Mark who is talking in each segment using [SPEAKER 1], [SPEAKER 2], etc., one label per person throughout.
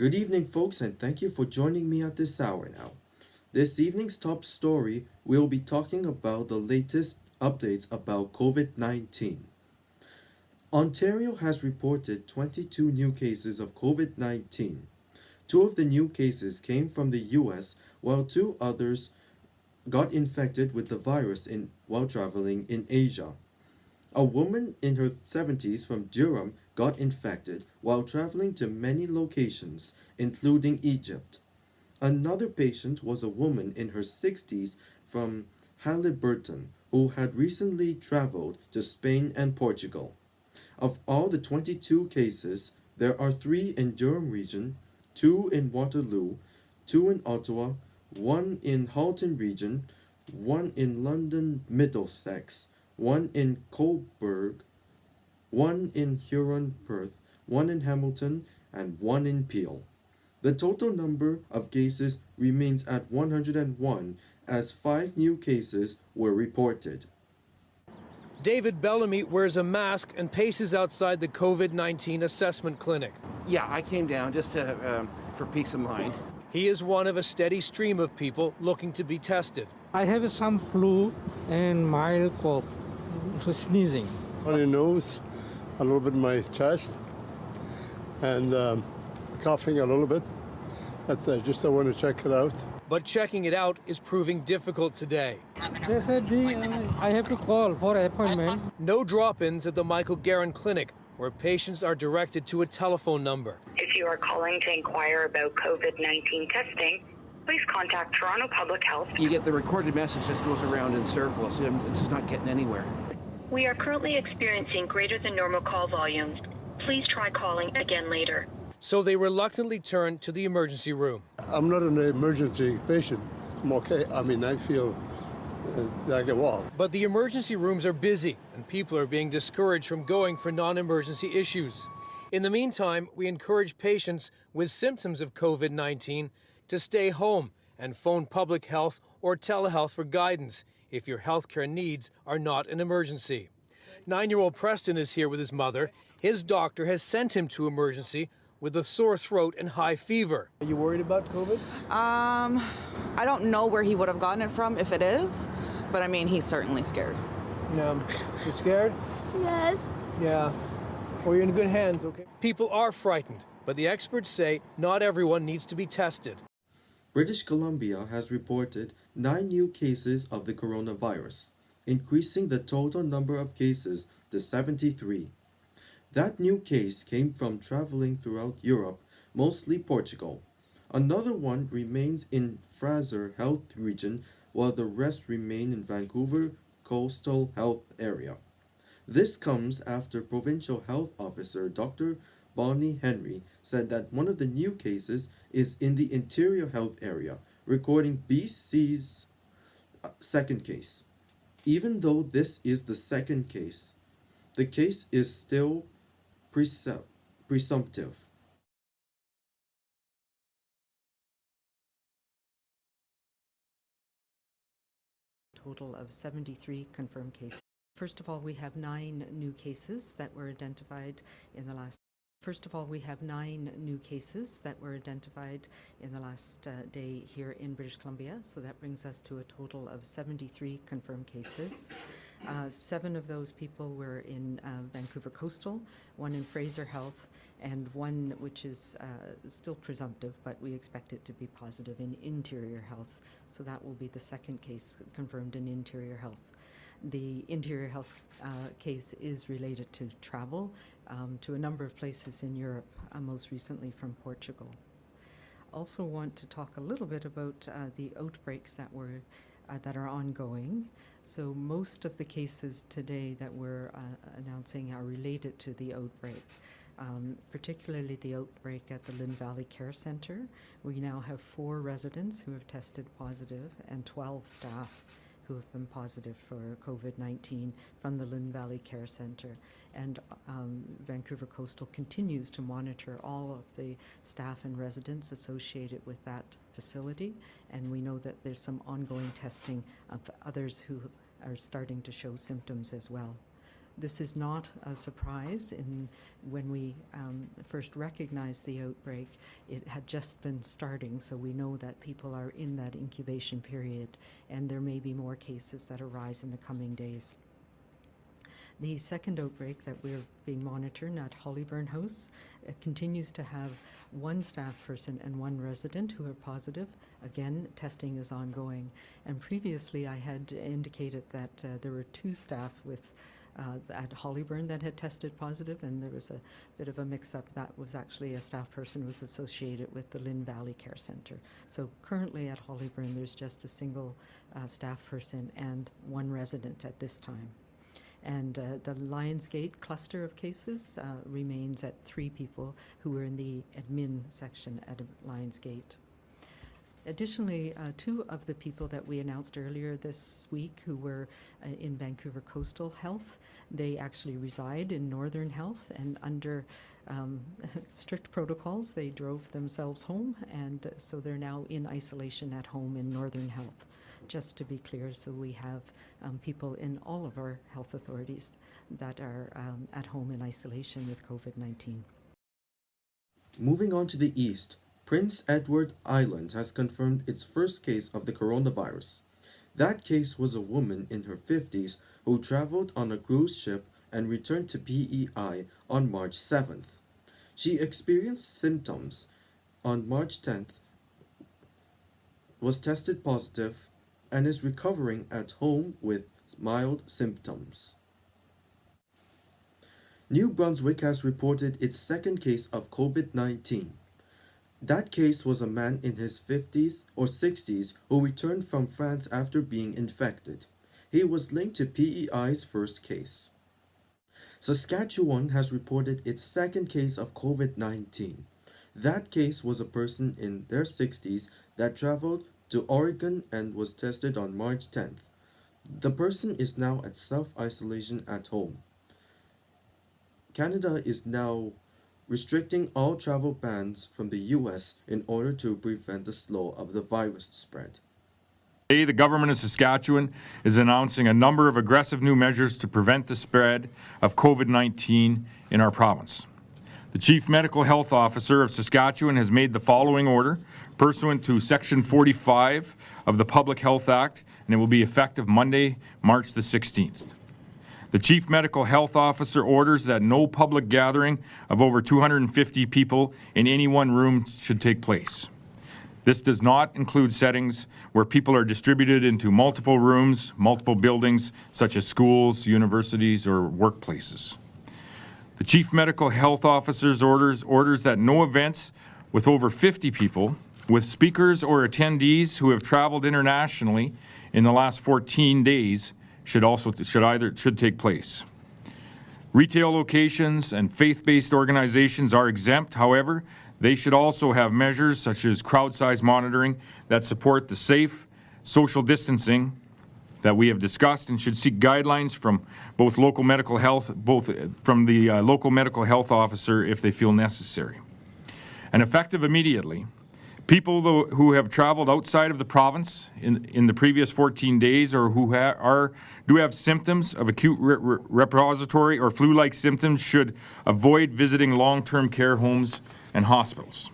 [SPEAKER 1] Good evening, folks, and thank you for joining me at this hour now. This evening's top story, we'll be talking about the latest updates about COVID 19. Ontario has reported 22 new cases of COVID 19. Two of the new cases came from the US, while two others got infected with the virus while traveling in Asia. A woman in her 70s from Durham got infected while traveling to many locations, including Egypt. Another patient was a woman in her 60s from Halliburton who had recently traveled to Spain and Portugal. Of all the 22 cases, there are 3 in Durham region, 2 in Waterloo, 2 in Ottawa, 1 in Halton region, 1 in London Middlesex, 1 in Coburg, 1 in Huron Perth, 1 in Hamilton, and 1 in Peel. The total number of cases remains at 101 as 5 new cases were reported.
[SPEAKER 2] David Bellamy wears a mask and paces outside the COVID-19 assessment clinic.
[SPEAKER 3] Yeah, I came down just for peace of mind.
[SPEAKER 2] He is one of a steady stream of people looking to be tested.
[SPEAKER 4] I have some flu and mild cough, so sneezing.
[SPEAKER 5] Runny nose, a little bit in my chest, and coughing a little bit. That's just I want to check it out.
[SPEAKER 2] But checking it out is proving difficult today.
[SPEAKER 4] They said I have to call for an appointment.
[SPEAKER 2] No drop-ins at the Michael Guerin Clinic, where patients are directed to a telephone number.
[SPEAKER 6] If you are calling to inquire about COVID-19 testing, please contact Toronto Public Health.
[SPEAKER 3] You get the recorded message that goes around in circles, and it's just not getting anywhere.
[SPEAKER 6] We are currently experiencing greater than normal call volumes. Please try calling again later.
[SPEAKER 2] So they reluctantly turn to the emergency room.
[SPEAKER 5] I'm not an emergency patient. I'm okay. I mean, I feel like a wall.
[SPEAKER 2] But the emergency rooms are busy, and people are being discouraged from going for non-emergency issues. In the meantime, we encourage patients with symptoms of COVID-19 to stay home and phone public health or telehealth for guidance if your healthcare needs are not an emergency. 9-year-old Preston is here with his mother. His doctor has sent him to emergency with a sore throat and high fever. Are you worried about COVID?
[SPEAKER 7] I don't know where he would have gotten it from if it is, but I mean, he's certainly scared.
[SPEAKER 2] No. You scared?
[SPEAKER 8] Yes.
[SPEAKER 2] Yeah. Well, you're in good hands, okay? People are frightened, but the experts say not everyone needs to be tested.
[SPEAKER 1] British Columbia has reported 9 new cases of the coronavirus, increasing the total number of cases to 73. That new case came from traveling throughout Europe, mostly Portugal. Another one remains in Fraser Health region, while the rest remain in Vancouver Coastal Health Area. This comes after Provincial Health Officer Dr. Bonnie Henry said that one of the new cases is in the Interior Health Area, recording BC's second case. Even though this is the second case, the case is still presumptive.
[SPEAKER 9] Total of 73 confirmed cases. First of all, we have 9 new cases that were identified in the last day here in British Columbia. So that brings us to a total of 73 confirmed cases. 7 of those people were in Vancouver Coastal, 1 in Fraser Health, and 1 which is still presumptive, but we expect it to be positive in Interior Health. So that will be the second case confirmed in Interior Health. The Interior Health case is related to travel to a number of places in Europe, most recently from Portugal. Also want to talk a little bit about the outbreaks that are ongoing. So most of the cases today that we're announcing are related to the outbreak, particularly the outbreak at the Lynn Valley Care Centre. We now have 4 residents who have tested positive and 12 staff who have been positive for COVID-19 from the Lynn Valley Care Centre. And Vancouver Coastal continues to monitor all of the staff and residents associated with that facility, and we know that there's some ongoing testing of others who are starting to show symptoms as well. This is not a surprise. When we first recognized the outbreak, it had just been starting, so we know that people are in that incubation period, and there may be more cases that arise in the coming days. The second outbreak that we're being monitored at Hollyburn House continues to have one staff person and one resident who are positive. Again, testing is ongoing. And previously I had indicated that there were 2 staff with at Hollyburn that had tested positive, and there was a bit of a mix-up. That was actually a staff person who was associated with the Lynn Valley Care Center. So currently at Hollyburn there's just a single staff person and one resident at this time. And the Lionsgate cluster of cases remains at 3 people who were in the admin section at Lionsgate. Additionally, 2 of the people that we announced earlier this week who were in Vancouver Coastal Health, they actually reside in Northern Health, and under strict protocols, they drove themselves home, and so they're now in isolation at home in Northern Health. Just to be clear, so we have people in all of our health authorities that are at home in isolation with COVID-19.
[SPEAKER 1] Moving on to the east, Prince Edward Island has confirmed its first case of the coronavirus. That case was a woman in her 50s who traveled on a cruise ship and returned to PEI on March 7th. She experienced symptoms on March 10th, was tested positive, and is recovering at home with mild symptoms. New Brunswick has reported its second case of COVID-19. That case was a man in his 50s or 60s who returned from France after being infected. He was linked to PEI's first case. Saskatchewan has reported its second case of COVID-19. That case was a person in their 60s that traveled to Oregon and was tested on March 10th. The person is now at self-isolation at home. Canada is now restricting all travel bans from the US in order to prevent the slow of the virus spread.
[SPEAKER 8] Today, the government of Saskatchewan is announcing a number of aggressive new measures to prevent the spread of COVID-19 in our province. The Chief Medical Health Officer of Saskatchewan has made the following order pursuant to Section 45 of the Public Health Act, and it will be effective Monday, March the 16th. The Chief Medical Health Officer orders that no public gathering of over 250 people in any one room should take place. This does not include settings where people are distributed into multiple rooms, multiple buildings, such as schools, universities, or workplaces. The Chief Medical Health Officer's orders that no events with over 50 people, with speakers or attendees who have traveled internationally in the last 14 days should take place. Retail locations and faith-based organizations are exempt. However, they should also have measures such as crowd size monitoring that support the safe social distancing that we have discussed, and should seek guidelines from both local medical health, local medical health officer if they feel necessary. And effective immediately, people who have traveled outside of the province in the previous 14 days or who do have symptoms of acute respiratory or flu-like symptoms should avoid visiting long-term care homes and hospitals.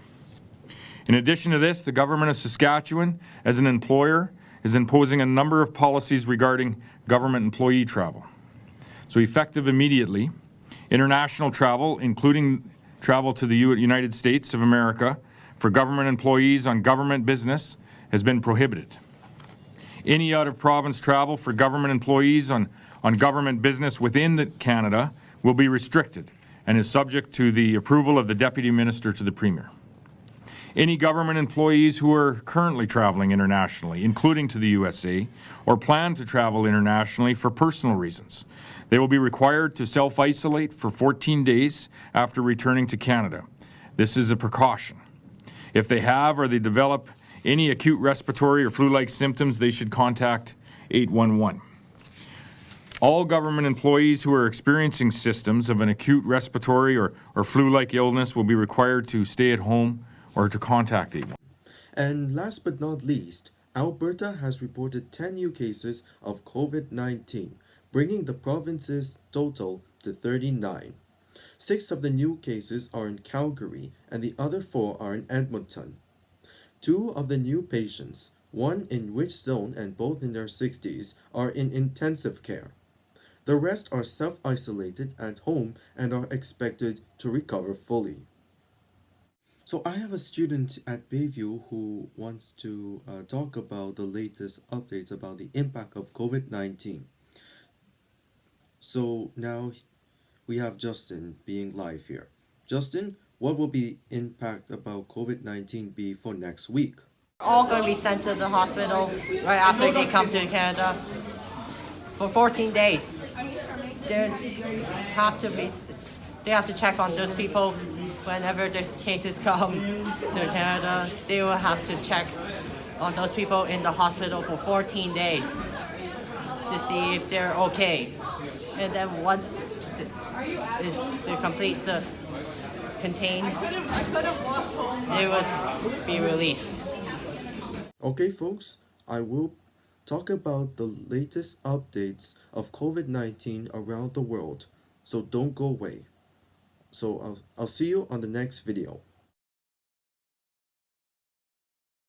[SPEAKER 8] In addition to this, the government of Saskatchewan, as an employer, is imposing a number of policies regarding government employee travel. So effective immediately, international travel, including travel to the United States of America, for government employees on government business has been prohibited. Any out-of-province travel for government employees on government business within Canada will be restricted and is subject to the approval of the Deputy Minister to the Premier. Any government employees who are currently traveling internationally, including to the USA, or plan to travel internationally for personal reasons, they will be required to self-isolate for 14 days after returning to Canada. This is a precaution. If they have or they develop any acute respiratory or flu-like symptoms, they should contact 811. All government employees who are experiencing symptoms of an acute respiratory or flu-like illness will be required to stay at home or to contact 811.
[SPEAKER 1] And last but not least, Alberta has reported 10 new cases of COVID-19, bringing the province's total to 39. 6 of the new cases are in Calgary and the other 4 are in Edmonton. 2 of the new patients, one in which zone and both in their 60s, are in intensive care. The rest are self-isolated at home and are expected to recover fully. So I have a student at Bayview who wants to talk about the latest updates about the impact of COVID-19. So now we have Justin being live here. Justin, what will the impact about COVID-19 be for next week?
[SPEAKER 10] All going to be sent to the hospital right after they come to Canada for 14 days. They have to check on those people whenever these cases come to Canada. They will have to check on those people in the hospital for 14 days to see if they're okay. And then once they complete the contain, they would be released.
[SPEAKER 1] Okay, folks, I will talk about the latest updates of COVID-19 around the world, so don't go away. So I'll see you on the next video.